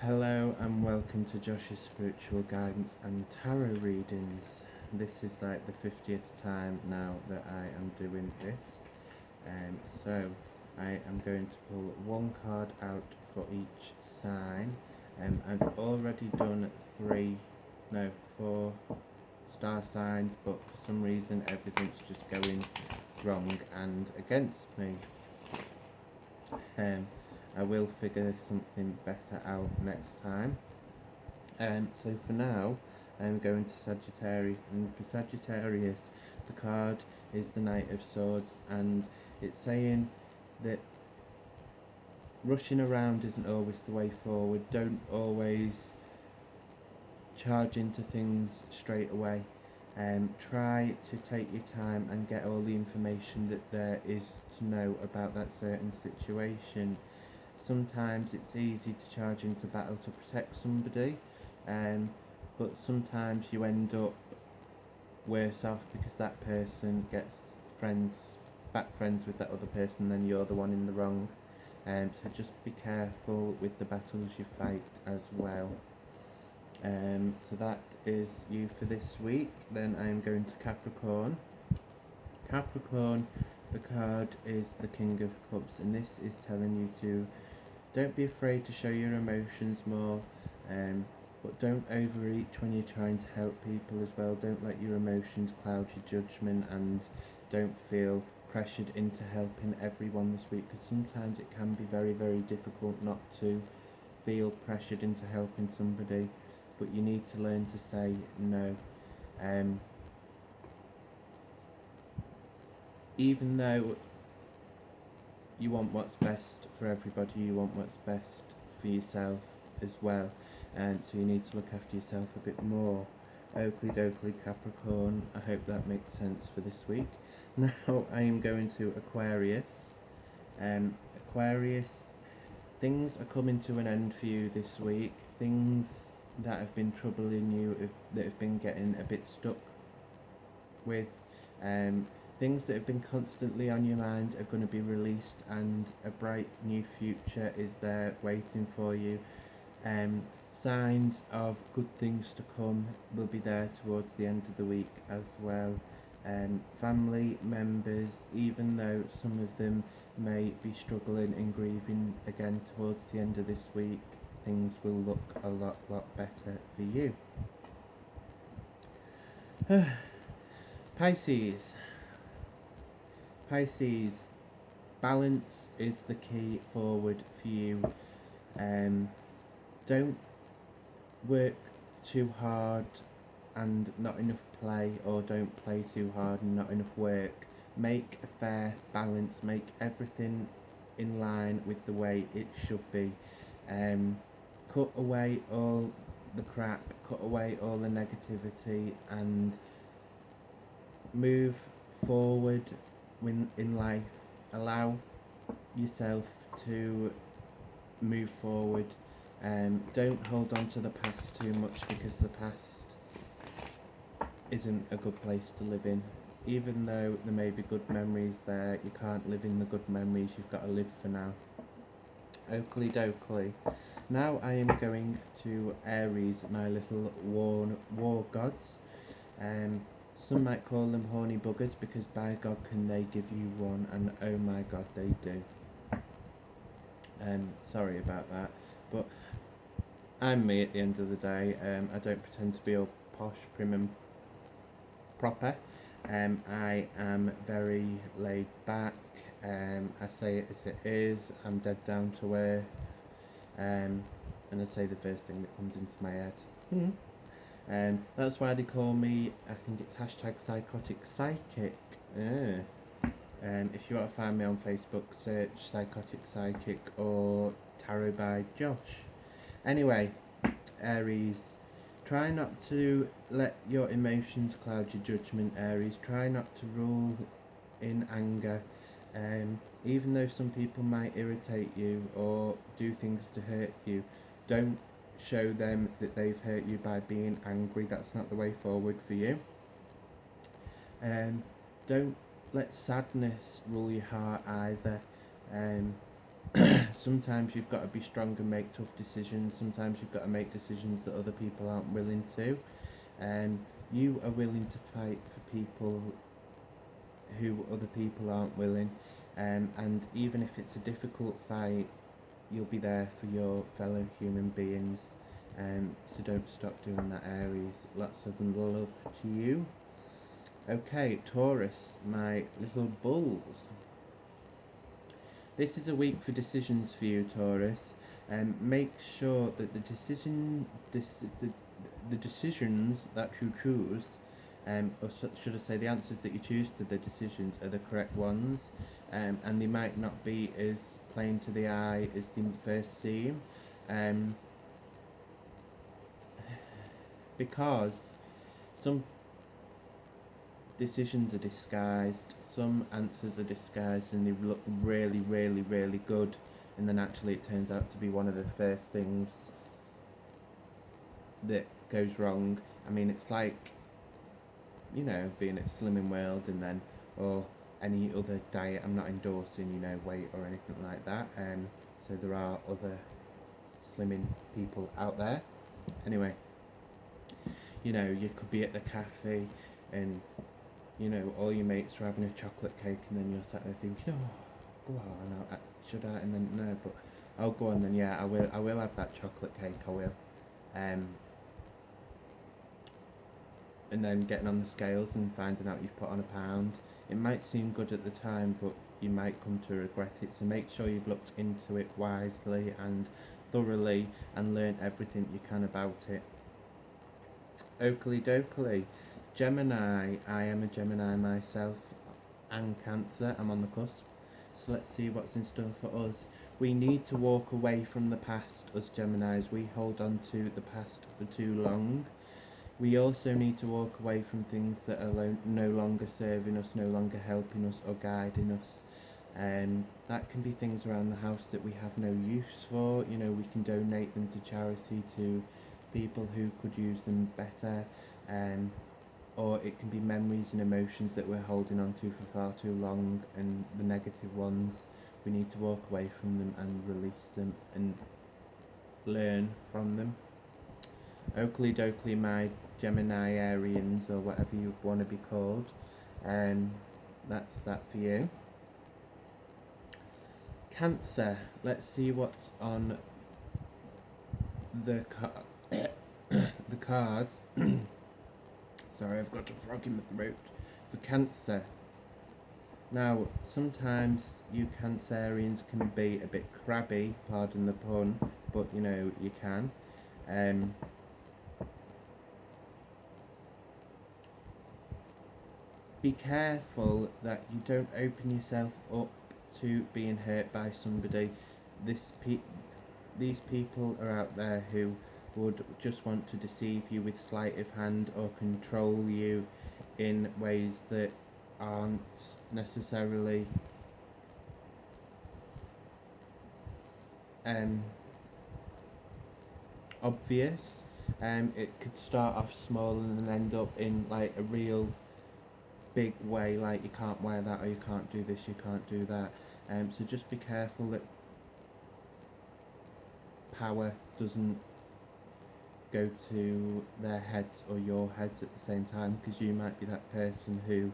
Hello and welcome to Josh's Spiritual Guidance and Tarot Readings. This is like the 50th time now that I am doing this. So I am going to pull one card out for each sign. I've already done 4 star signs, but for some reason everything's just going wrong and against me. I will figure something better out next time. So for now, I'm going to Sagittarius, and for Sagittarius, the card is the Knight of Swords, and it's saying that rushing around isn't always the way forward. Don't always charge into things straight away. Try to take your time and get all the information that there is to know about that certain situation. Sometimes it's easy to charge into battle to protect somebody, but sometimes you end up worse off because that person gets back friends with that other person, then you're the one in the wrong. So just be careful with the battles you fight as well. So that is you for this week. Then I am going to Capricorn. Capricorn, the card is the King of Cups, and this is telling you to don't be afraid to show your emotions more, but don't overreach when you're trying to help people as well. Don't let your emotions cloud your judgment, and don't feel pressured into helping everyone this week, because sometimes it can be very, very difficult not to feel pressured into helping somebody, but you need to learn to say no. Even though you want what's best for everybody, you want what's best for yourself as well, and so you need to look after yourself a bit more. Oakley dokley Capricorn, I hope that makes sense for this week. Now I am going to Aquarius. Aquarius, things are coming to an end for you this week. Things that have been troubling you, that have been getting a bit stuck with, things that have been constantly on your mind are going to be released, and a bright new future is there waiting for you. Signs of good things to come will be there towards the end of the week as well. Family members, even though some of them may be struggling and grieving again towards the end of this week, things will look a lot better for you. Pisces, balance is the key forward for you. Don't work too hard and not enough play, or don't play too hard and not enough work. Make a fair balance, make everything in line with the way it should be. Cut away all the crap, cut away all the negativity, and move forward in life. Allow yourself to move forward. Don't hold on to the past too much, because the past isn't a good place to live in. Even though there may be good memories there, you can't live in the good memories, you've got to live for now. Oakley dokley. Now I am going to Aries, my little war gods. Some might call them horny buggers, because by God can they give you one, and oh my God they do. Sorry about that, but I'm me at the end of the day. I don't pretend to be all posh, prim and proper. I am very laid back. I say it as it is. I'm dead down to earth, and I say the first thing that comes into my head. That's why they call me, I think it's #psychotic psychic. If you want to find me on Facebook, search Psychotic Psychic or Tarot by Josh. Anyway, Aries, try not to let your emotions cloud your judgment, Aries. Try not to rule in anger. Even though some people might irritate you or do things to hurt you, don't show them that they've hurt you by being angry. That's not the way forward for you. Don't let sadness rule your heart either. Sometimes you've got to be strong and make tough decisions. Sometimes you've got to make decisions that other people aren't willing to. And you are willing to fight for people who other people aren't willing. And even if it's a difficult fight, you'll be there for your fellow human beings. So don't stop doing that, Aries. Lots of love to you. Okay, Taurus, my little bulls. This is a week for decisions for you, Taurus. Make sure that the decisions that you choose, should I say, the answers that you choose to the decisions are the correct ones, and they might not be as plain to the eye as they first seem, because some decisions are disguised, some answers are disguised, and they look really, really, really good, and then actually it turns out to be one of the first things that goes wrong. I mean, it's like, you know, being at Slimming World and then, or any other diet. I'm not endorsing, you know, weight or anything like that. So there are other slimming people out there. Anyway, you know, you could be at the cafe and, you know, all your mates are having a chocolate cake, and then you're sat there thinking, oh, go on, should I? And then no, but I'll go on then. Yeah, I will have that chocolate cake. I will. And then getting on the scales and finding out you've put on a pound. It might seem good at the time, but you might come to regret it. So make sure you've looked into it wisely and thoroughly and learned everything you can about it. Oakley dokley. Gemini. I am a Gemini myself, and Cancer. I'm on the cusp. So let's see what's in store for us. We need to walk away from the past, us Geminis. We hold on to the past for too long. We also need to walk away from things that are no longer serving us, no longer helping us or guiding us. That can be things around the house that we have no use for. You know, we can donate them to charity, to people who could use them better. Or it can be memories and emotions that we're holding on to for far too long, and the negative ones, we need to walk away from them and release them and learn from them. Oakley dokley, my Gemini Arians, or whatever you want to be called. That's that for you. Cancer. Let's see what's on the the cards. Sorry, I've got a frog in my throat. For Cancer. Now, sometimes you Cancerians can be a bit crabby, pardon the pun, but you know, you can. Be careful that you don't open yourself up to being hurt by somebody. These people are out there who would just want to deceive you with sleight of hand or control you in ways that aren't necessarily obvious. It could start off small and then end up in like a real big way, like you can't wear that, or you can't do this, you can't do that. So just be careful that power doesn't go to their heads or your heads at the same time, because you might be that person who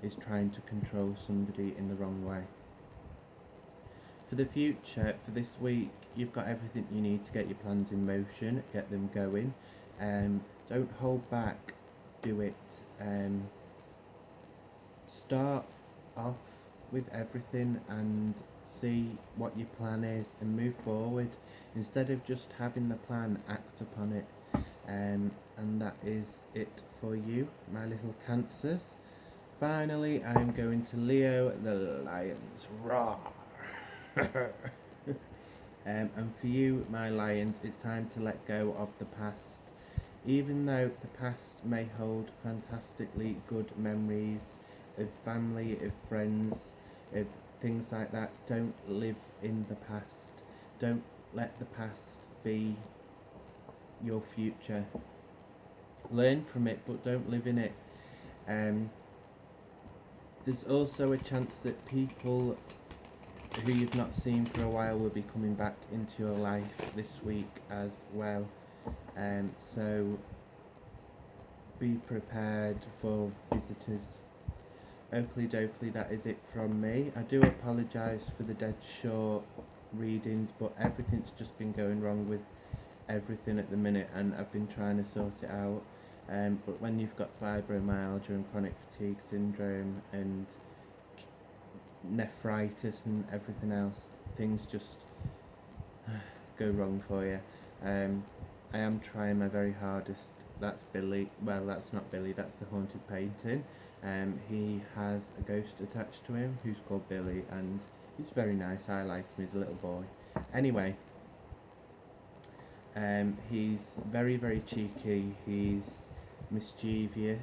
is trying to control somebody in the wrong way. For the future, for this week, you've got everything you need to get your plans in motion, get them going. Don't hold back, do it. Start off with everything and see what your plan is and move forward. Instead of just having the plan, act upon it. And that is it for you, my little Cancers. Finally, I'm going to Leo the Lions. Roar! And for you, my Lions, it's time to let go of the past. Even though the past may hold fantastically good memories of family, of friends, of things like that, don't live in the past. Don't let the past be your future. Learn from it, but don't live in it. There's also a chance that people who you've not seen for a while will be coming back into your life this week as well. So be prepared for visitors. Oakley dokley, that is it from me. I do apologise for the dead short readings, but everything's just been going wrong with everything at the minute, and I've been trying to sort it out. But when you've got fibromyalgia and chronic fatigue syndrome and nephritis and everything else, things just go wrong for you. I am trying my very hardest. That's Billy. Well, that's not Billy, that's the haunted painting. He has a ghost attached to him who's called Billy, and he's very nice. I like him. He's a little boy. Anyway, he's very, very cheeky. He's mischievous.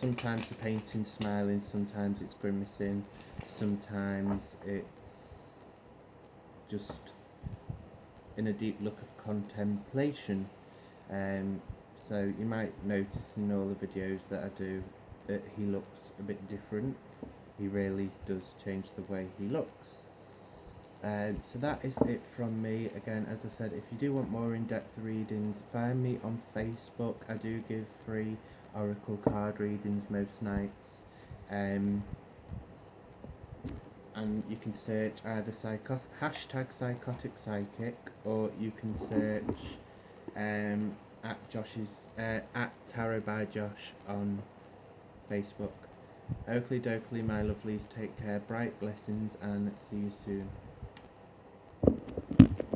Sometimes the painting's smiling, sometimes it's grimacing, sometimes it's just in a deep look of contemplation. So you might notice in all the videos that I do that he looks a bit different. He really does change the way he looks. So that is it from me. Again, as I said, if you do want more in-depth readings, find me on Facebook. I do give free oracle card readings most nights. And you can search either hashtag psychotic psychic, or you can search at Tarot by Josh on Facebook. Oakley dokley, my lovelies, take care, bright blessings, and see you soon.